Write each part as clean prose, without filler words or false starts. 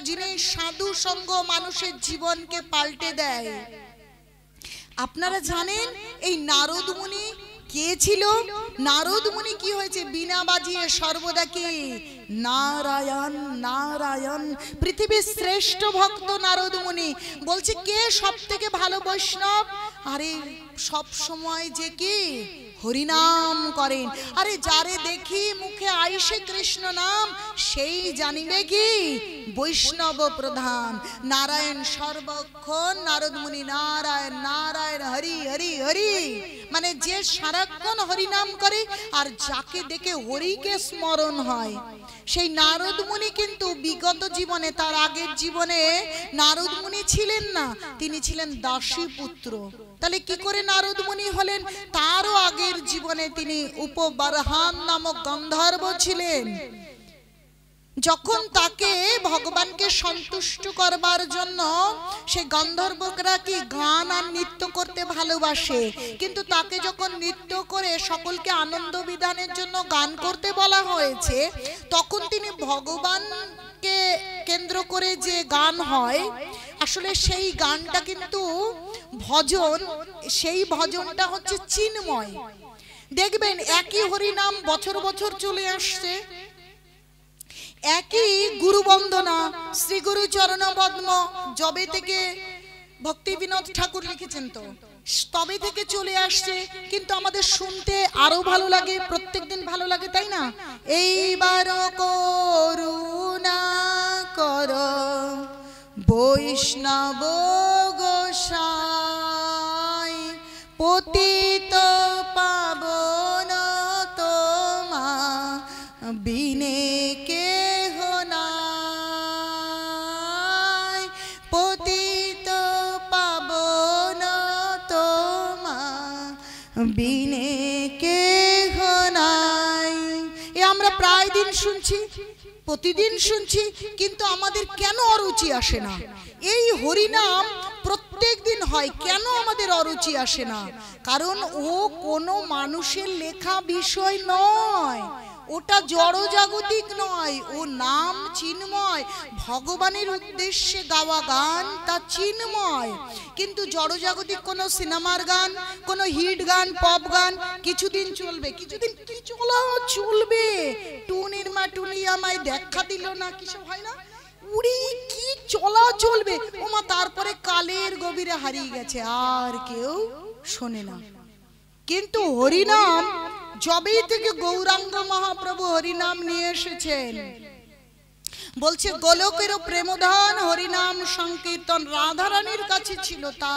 জিনিস, সাধু সঙ্গ মানুষের জীবনকে পাল্টে দেয়। আপনারা জানেন এই নারদ মুনি কে ছিল? নারদ মুনি কি হয়েছে? বিনা বাজিয়ে সর্বদা কি নারায়ণ নারায়ণ। পৃথিবীর শ্রেষ্ঠ ভক্ত নারদ মুনি। বলছে কে সব থেকে ভালো বৈষ্ণব? আরে সব সময় যে কি হরিনাম করেন। আরে যারে দেখি মুখে আইসে কৃষ্ণ নাম, সেই জানিবে কি বৈষ্ণব প্রধান। নারায়ণ সর্বক্ষণ নারদ মুনি নারায়ণ নারায়ণ হরি হরি হরি, মানে যে সারাক্ষণ হরিনাম করে আর যাকে দেখে হরিকে স্মরণ হয়, সেই নারদ মুনি কিন্তু বিগত জীবনে, তার আগের জীবনে নারদ মুনি ছিলেন না, তিনি ছিলেন দাসী পুত্র। তাহলে কি করে নারদ মুনি হলেন? তারও আগের জীবনে তিনি উপবরহান নামক গন্ধর্ব ছিলেন। যখন তাকে ভগবানকে সন্তুষ্ট করবার জন্য সে গন্ধর্বরা কি গান আর নৃত্য করতে ভালোবাসে, কিন্তু তাকে যখন নৃত্য করে সকলকে আনন্দ বিধানের জন্য গান করতে বলা হয়েছে, তখন তিনি ভগবানকে কেন্দ্র করে যে গান হয়, আসলে সেই গানটা কিন্তু ভজন, সেই ভজনটা হচ্ছে চিন্ময়। দেখবেন একই হরিনাম বছর বছর চলে আসছে, একই গুরু বন্দনা, শ্রী গুরু চরণ পদ্ম, যবে থেকে ভক্তি বিনোদ ঠাকুর লিখেছেন তো তবে থেকে চলে আসছে, কিন্তু আমাদের শুনতে আরো ভালো লাগে, প্রত্যেকদিন ভালো লাগে, তাই না? এইবার করুণা কর বৈষ্ণব গোসাই, পতিত পাবন তোমা বিনে কেহ নাই, পতিত পাবন তোমা বিনে কেহ নাই। এ আমরা প্রায় দিন শুনছি, প্রতিদিন শুনছি, কিন্তু আমাদের কেন অরুচি আসে না? এই হরিনাম প্রত্যেক দিন হয়, কেন আমাদের অরুচি আসে না? কারণ ও কোনো মানুষের লেখা বিষয় নয়, ওটা জড়জাগতিক নয়, ও নাম চিন্ময়, ভগবানের উদ্দেশ্যে গাওয়া গান, তা চিন্ময়। কিন্তু জড়জাগতিক কোনো সিনেমার গান, কোনো হিট গান, পপ গান কিছুদিন চলবে, কিছুদিন কি চলবে, টুনিরমা টুনি আমায় দেখা দিল না, কিসব হয় না, উড়ি কি চলবে ওমা, তারপরে কালের গভীরে হারিয়ে গেছে, আর কেউ শোনে না। কিন্তু হরিনাম যবেই থেকে গৌরাঙ্গ মহাপ্রভু হরিনাম নিয়ে এসেছেন, বলছে গোলকেরও প্রেমধান হরিনাম সংকীর্তন রাধারানীর কাছে ছিল, তা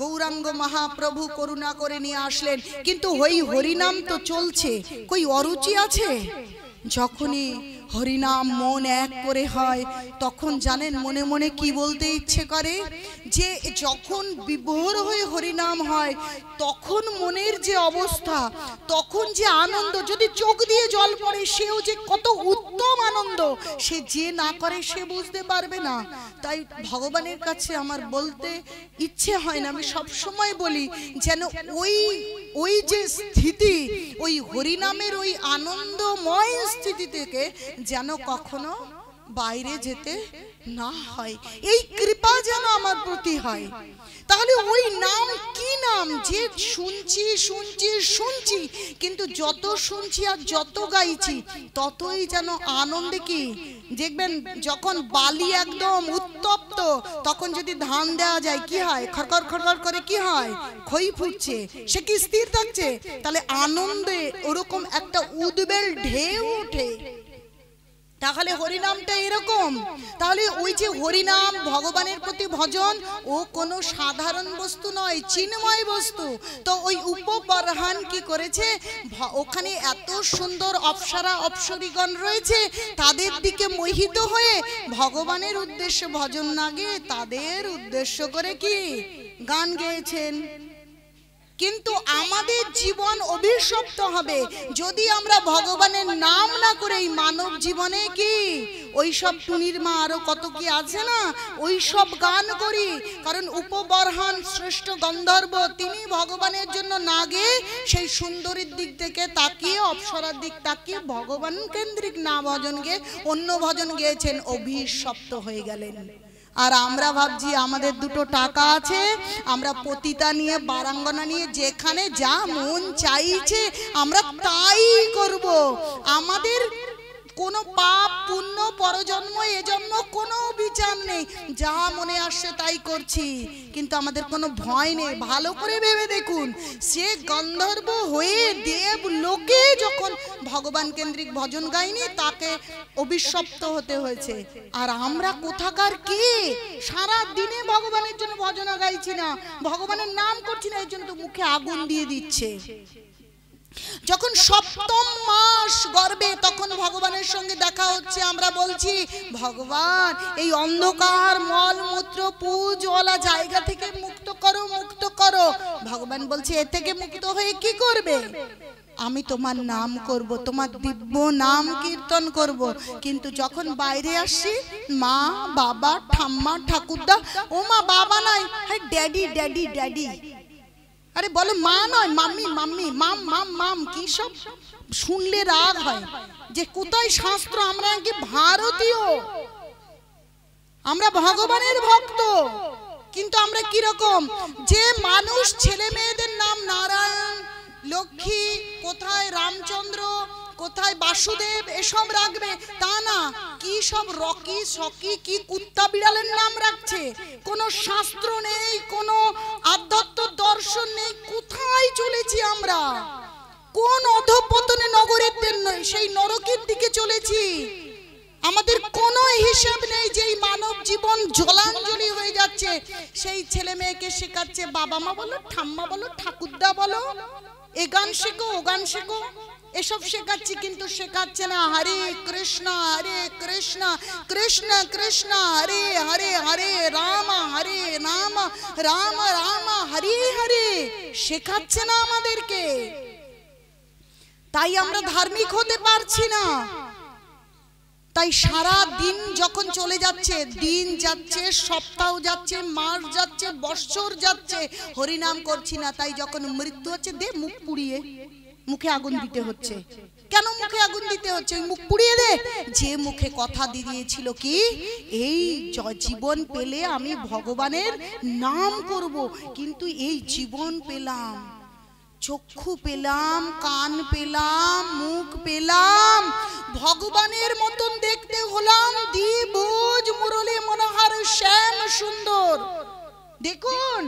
গৌরাঙ্গ মহাপ্রভু করুণা করে নিয়ে আসলেন। কিন্তু ওই হরিনাম তো চলছে, কই অরুচি আছে? যখনই হরিনাম মন এক করে হয়, তখন জানেন মনে মনে কি বলতে ইচ্ছে করে, যে যখন বিভোর হয়ে হরিনাম হয়, তখন মনের যে অবস্থা, তখন যে আনন্দ, যদি চোখ দিয়ে জল পড়ে সেও যে কত উত্তম আনন্দ, সে যে না করে সে বুঝতে পারবে না। তাই ভগবানের কাছে আমার বলতে ইচ্ছে হয় না, আমি সব সময় বলি যেন ওই যে স্থিতি, ওই হরিনামের ওই আনন্দময় স্থিতি থেকে যেন কখনো বাইরে যেতে না হয়, এই কৃপা যেন আমার প্রতি হয়। তাহলে ওই নাম কি নাম? যে শুনছি শুনছি শুনছি, কিন্তু যত শুনছি আর যত গাইছি ততই যেন আনন্দে কি, দেখবেন যখন বালি একদম উত্তপ্ত, তখন যদি ধান দেওয়া যায় কি হয়, খড়খড় খড়খড় করে কি হয়, খই ফুটছে, সে কি স্থির থাকছে? তাহলে আনন্দে ওরকম একটা উদ্বেল ঢেউ ওঠে। তাহলে হরিনামটা এরকম। তাহলে ওই যে হরিনাম, ভগবানের প্রতি ভজন, ও কোনো সাধারণ বস্তু নয়, চিন্ময় বস্তু। তো ওই উপবরহান কি করেছে, ওখানে এত সুন্দর অপ্সরা অপ্সরীগণ রয়েছে, তাদের দিকে মোহিত হয়ে ভগবানের উদ্দেশ্যে ভজন না গেয়ে তাদের উদ্দেশ্য করে কি গান গেয়েছেন। কিন্তু আমাদের জীবন অভিশপ্ত হবে যদি আমরা ভগবানের নাম না করে এই মানব জীবনে কি ওই সব টুনির মা আরো কত কি আছে না ওই সব গান করি। কারণ উপবর্হান শ্রেষ্ঠ গন্ধর্ব তিনি ভগবানের জন্য না গিয়ে সেই সুন্দরীর দিক থেকে তাকিয়ে অপ্সরার দিক তাকিয়ে ভগবান কেন্দ্রিক না ভজন গেয়ে অন্য ভজন গেয়েছেন, অভিশপ্ত হয়ে গেলেন। আর আমরা ভাবছি আমাদের দুটো টাকা আছে, আমরা পতিতা নিয়ে বারাঙ্গনা নিয়ে যেখানে যা মন চাইছে আমরা তাই করব। আমাদের কোনো পাপ পুণ্য পরজন্ম এজন্য কোনো বিচার নেই, যা মনে আসছে তাই করছি, কিন্তু আমাদের কোনো ভয় নেই। ভালো করে ভেবে দেখুন, সে গন্ধর্ব হয়ে দেব লোকে যখন ভগবান কেন্দ্রিক ভজন গাইনি তাকে অভিশপ্ত হতে হয়েছে। আর আমরা কোথাকার কে? সারা দিনে ভগবানের জন্য ভজন গাইছি না, ভগবানের নাম করছি না, এই জন্য তো মুখে আগুন দিয়ে দিচ্ছে। যখন সপ্তম মাস গর্ভে তখন ভগবানের সঙ্গে দেখা হচ্ছে, আমরা বলছি ভগবান এই অন্ধকার মলমূত্র পুজওয়ালা জায়গা থেকে মুক্ত করো, মুক্ত করো। ভগবান বলছে এ থেকে মুক্ত হয়ে কি করবে? আমি তোমার নাম করব, তোমার দিব্য নাম কীর্তন করব। কিন্তু যখন বাইরে আসছি মা বাবা ঠাম্মা ঠাকুরদা, ও মা বাবা নয়, হ্যাঁ ড্যাডি ড্যাডি ড্যাডি, আরে বলো মা নয় মাম্মি মাম্মি, মাম মাম মাম, কি সব শুনলে রাগ হয় যে কোথায় শাস্ত্র। আমরা কি ভারতীয়, আমরা ভগবানের ভক্ত, কিন্তু আমরা কি রকম যে মানুষ ছেলে মেয়েদের নাম নারায়ণ লক্ষ্মী, কোথায় রামচন্দ্র, কোথায় বাসুদেব এসব রাখবে তা না, কি সব রকি সকি কি কুত্তা বিড়ালের নাম রাখছে। কোনো শাস্ত্র নেই, কোনো আধ্যাত্ম দর্শন নেই। কোথায় চলেছি আমরা? কোন অধঃপতনে নগরের সেই নরকের দিকে চলেছি। আমাদের কোনো হিসাব নেই যে এই মানব জীবন জলাঞ্জলি হয়ে যাচ্ছে। সেই ছেলে মেয়েকে শেখাচ্ছে বাবা মা বলো, ঠাম্মা বলো, ঠাকুরদা বলো, এ গান শেখো ও গান শেখো, এসব শেখাচ্ছি, কিন্তু শেখাচ্ছে না হরে কৃষ্ণ কৃষ্ণ কৃষ্ণ হরে হরে, হরে রাম রাম রাম হরে হরে, শেখাচ্ছে না আমাদেরকে। তাই আমরা ধার্মিক হতে পারছি না। তাই সারা দিন যখন চলে যাচ্ছে, দিন যাচ্ছে, সপ্তাহ যাচ্ছে, মাস যাচ্ছে, বৎসর যাচ্ছে, হরিনাম করছি না। তাই যখন মৃত্যু হচ্ছে দে মুখ পুড়িয়ে, মুখে আগুন দিতে হচ্ছে। কেন মুখে আগুন দিতে হচ্ছে? মুখ পুড়িয়ে দে। যে মুখে কথা দিয়েছিল কি এই জীবন পেলে আমি ভগবানের নাম করব, কিন্তু এই জীবন পেলাম, চক্ষু পেলাম, কান পেলাম, মুখ পেলাম, ভগবানের মতন দেখতে হলাম, দ্বিভুজ মুরলী মনোহর শ্যাম সুন্দর, দেখুন,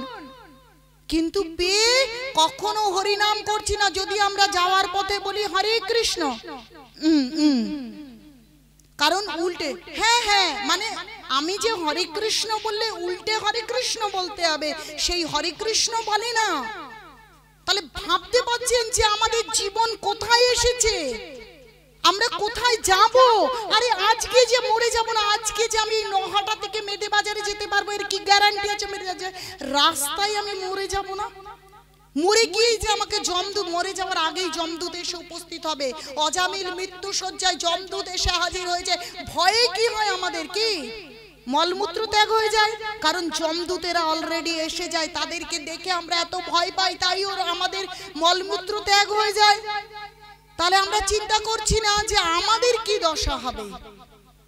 কিন্তু পেয়ে কখনো হরিনাম করছি না। যদি আমরা যাওয়ার পথে বলি হরে কৃষ্ণ, কারণ উল্টে, হ্যাঁ হ্যাঁ মানে আমি যে হরে কৃষ্ণ বললে উল্টে হরে কৃষ্ণ বলতে হবে, সেই হরে কৃষ্ণ বলে না। তাহলে ভাবতে পারছেন যে আমাদের জীবন কোথায় এসেছে, আমরা কোথায় যাব? আরে আজকে যে মরে যাব না, আজকে যে আমি নহাটা থেকে মেদে বাজারে যেতে পারবো এর কি গ্যারান্টি আছে? মেদে বাজারে রাস্তায় আমি মরে যাব না? মরে গিয়েই যে আমাকে যমদূত, মরে যাওয়ার আগেই যমদূত এসে উপস্থিত হবে, অজামিল মৃত্যু শয্যায় যমদূত এসে হাজির হয়েছে। ভয়ে কি হয় আমাদের? কি মলমূত্র ত্যাগ হয়ে যায়, কারণ যমদূতেরা অলরেডি এসে যায়, তাদেরকে দেখে আমরা এত ভয় পাই, তাই ওর আমাদের মলমূত্র ত্যাগ হয়ে যায়। তাহলে আমরা চিন্তা করছি না যে আমাদের কি দশা হবে,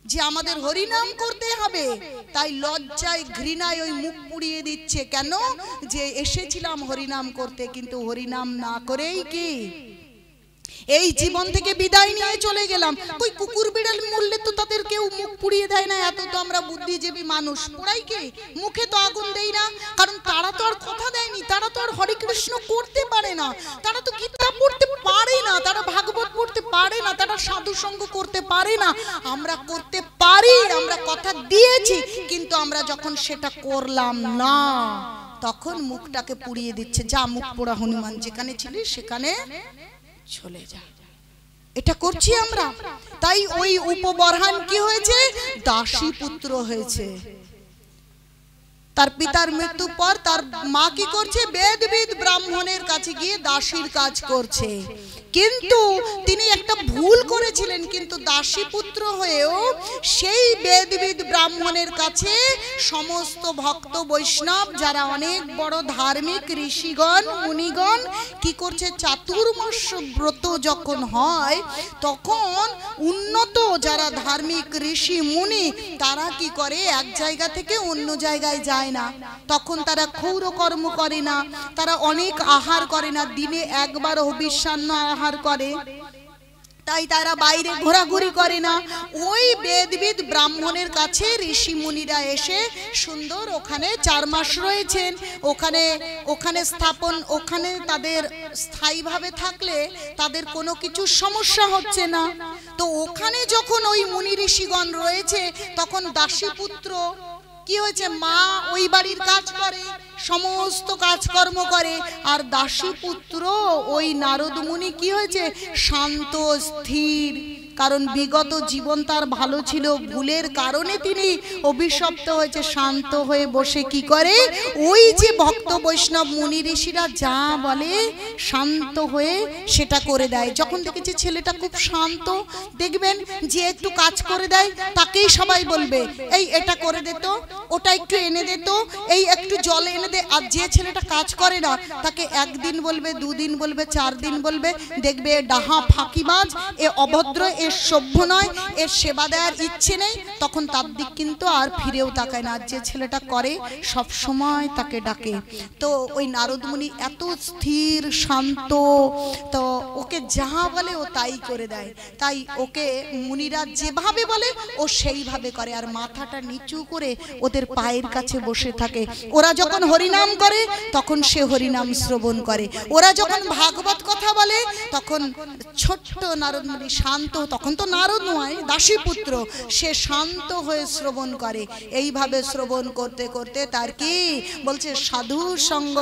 যে আমাদের হরিনাম করতে হবে। তাই লজ্জায় ঘৃণায় ওই মুখ পুড়িয়ে দিচ্ছে। কেন? যে এসেছিলাম হরিনাম করতে, কিন্তু হরিনাম না করেই কি এই জীবন থেকে বিদায় নিয়ে চলে গেলাম। কই কুকুর বিড়াল মরলে তো তাদের কেউ মুখ পুড়িয়ে দেয় না, এত তো আমরা বুদ্ধিজীবী মানুষ। পুরাই কি মুখে তো আগুন দেই না, কারণ তারা তো আর কথা দেয়নি, তারা তো আর হরে কৃষ্ণ করতে পারে না, তারা তো গীতা পড়তে পারে না, তারা ভাগবত পড়তে পারে না, তারা সাধু সঙ্গ করতে পারে না। আমরা করতে পারি, আমরা কথা দিয়েছি, কিন্তু আমরা যখন সেটা করলাম না তখন মুখটাকে পুড়িয়ে দিচ্ছে। যা মুখ পোড়া হনুমান, যেখানে ছিলি সেখানে চলে যা। এটা করছি আমরা। তাই ওই উপবর্হান কি হয়েছে? দাসী পুত্র হয়েছে। তার পিতার মৃত্যুর পর তার মা কি করছে, বেদবিদ ব্রাহ্মণের কাছে গিয়ে দাসীর কাজ করছে। কিন্তু তিনি একটা ভুল করেছিলেন, কিন্তু দাসী পুত্র হয়েও সেই বেদবিদ ব্রাহ্মণের কাছে সমস্ত ভক্ত বৈষ্ণব যারা অনেক বড় ধার্মিক ঋষিগণ মুনিগণ কি করছে, চাতুর্মাস ব্রত যখন হয় তখন উন্নত যারা ধার্মিক ঋষি মুনি তারা কি করে, এক জায়গা থেকে অন্য জায়গায় যায় না। তখন তারা ক্ষৌর কর্ম করে না, তারা অনেক আহার করে না, দিনে একবার অবিশ্বান্ন আহার করে, তাই তারা বাইরে ঘোরাঘুরি করে না। ওই বেদবিদ ব্রাহ্মণের কাছে ঋষি মুনিরা এসে সুন্দর ওখানে 4 মাস রয়েছেন, ওখানে স্থাপন, ওখানে তাদের স্থায়ীভাবে থাকলে তাদের কোনো কিছু সমস্যা হচ্ছে না। তো ওখানে যখন ওই মুনি ঋষিগণ রয়েছে তখন দাসীপুত্র কি হয়েছে, মা ওই বাড়ির কাজ করে, সমস্ত কাজকর্ম করে, আর দাসীপুত্র ওই নারদ মুনি কি হয়েছে, শান্ত স্থির। কারণ বিগত জীবন তার ভালো ছিল, ভুলের কারণে তিনি অভিশপ্ত হয়েছে, শান্ত হয়ে বসে কি করে, ওই যে ভক্ত বৈষ্ণব মুনি ঋষিরা যা বলে শান্ত হয়ে সেটা করে দেয়। যখন দেখেছি ছেলেটা খুব শান্ত, দেখবেন যে একটু কাজ করে দেয় তাকেই সবাই বলবে এই এটা করে দে তো, ওটা একটু এনে দে তো, এই একটু জল এনে দে। আর যে ছেলেটা কাজ করে না তাকে 1 দিন বলবে, 2 দিন বলবে, 4 দিন বলবে, দেখবে ডাহা ফাঁকিবাজ, এ অভদ্র, এর সভ্য নয়, এর সেবা দেওয়ার ইচ্ছে নেই, তখন তার দিক কিন্তু আর ফিরেও তাকায় না। যে ছেলেটা করে সব সময় তাকে ডাকে। তো ওই নারদ মুনি এত স্থির শান্ত, তো ওকে যা বলে ও তাই করে দেয়। তাই ওকে মুনিরা যেভাবে বলে ও সেইভাবে করে, আর মাথাটা নিচু করে ওদের পায়ের কাছে বসে থাকে। ওরা যখন হরিনাম করে তখন সে হরিনাম শ্রবণ করে, ওরা যখন ভাগবত কথা বলে তখন ছোট্ট নারদ মুনি শান্ত, তখন তো নারদ নয় দাসীপুত্র, সে শান্ত হয়ে শ্রবণ করে। এইভাবে শ্রবণ করতে করতে তার কি বলছে, সাধু সঙ্গ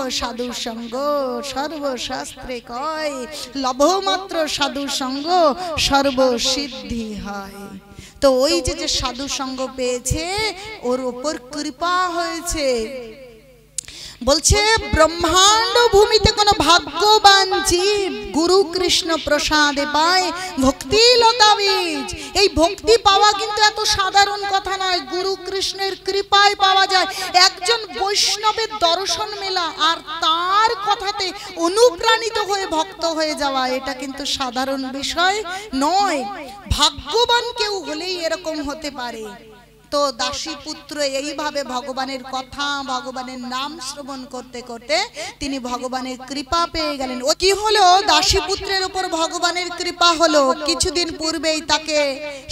সর্বশাস্ত্রে কয়, লভমাত্র সাধু সঙ্গ সর্বসিদ্ধি হয়। তো ওই যে সাধু সঙ্গ পেয়েছে ওর উপর কৃপা হয়েছে। বলছে ব্রহ্মাণ্ড ভূমিতে কোন ভাগ্যবান জীব গুরু কৃষ্ণ প্রসাদে পায় ভক্তি লতা বীজ। এই ভক্তি পাওয়া কিন্তু এত সাধারণ কথা নয়, গুরু কৃষ্ণের কৃপায় পাওয়া যায়। একজন বৈষ্ণবের দর্শন মেলা আর তার কথাতে অনুপ্রাণিত হয়ে ভক্ত হয়ে যাওয়া, এটা কিন্তু সাধারণ বিষয় নয়। ভাগ্যবান কেউ হলেই এরকম হতে পারে। তো দাসীপুত্র এইভাবে ভগবানের কথা, ভগবানের নাম শ্রবণ করতে করতে তিনি ভগবানের কৃপা পেয়ে গেলেন। ও কি হলো, দাসীপুত্রের উপর ভগবানের কৃপা হলো। কিছুদিন পূর্বেই তাকে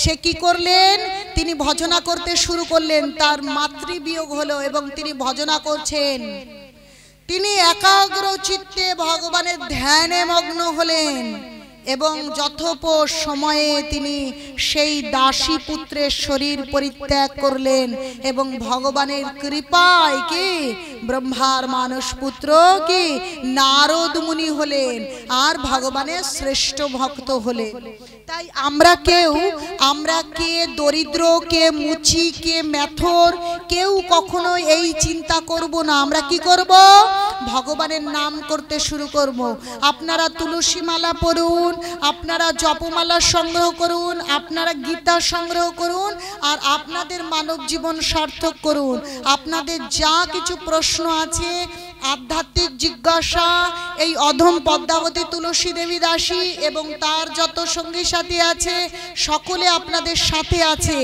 সে কি করলেন, তিনি ভজনা করতে শুরু করলেন। তার মাতৃবিয়োগ হলো এবং তিনি ভজনা করছেন। তিনি একাগ্র চিত্তে ভগবানের ধ্যানে মগ্ন হলেন এবং যথোপর সময়ে তিনি সেই দাসী পুত্রের শরীর পরিত্যাগ করলেন এবং ভগবানের কৃপায় কি ব্রহ্মার মানস পুত্র কি নারদ মুনি হলেন আর ভগবানের শ্রেষ্ঠ ভক্ত হলেন। তাই আমরা কে দরিদ্র, কে মুচি, কে মেথর, কেউ কখনো এই চিন্তা করব না। আমরা কি করব, ভগবানের নাম করতে শুরু করব। আপনারা তুলসী মালা পড়ুন, আপনারা জপমালা সংগ্রহ করুন, আপনারা গীতা সংগ্রহ করুন, আর আপনাদের মানব জীবন সার্থক করুন। আপনাদের যা কিছু প্রশ্ন আছে, আধ্যাত্মিক জিজ্ঞাসা, এই অধম পদ্মাবতী তুলসী দেবী দাসী এবং তার যত সঙ্গী সাথী আছে সকলে আপনাদের সাথে আছে।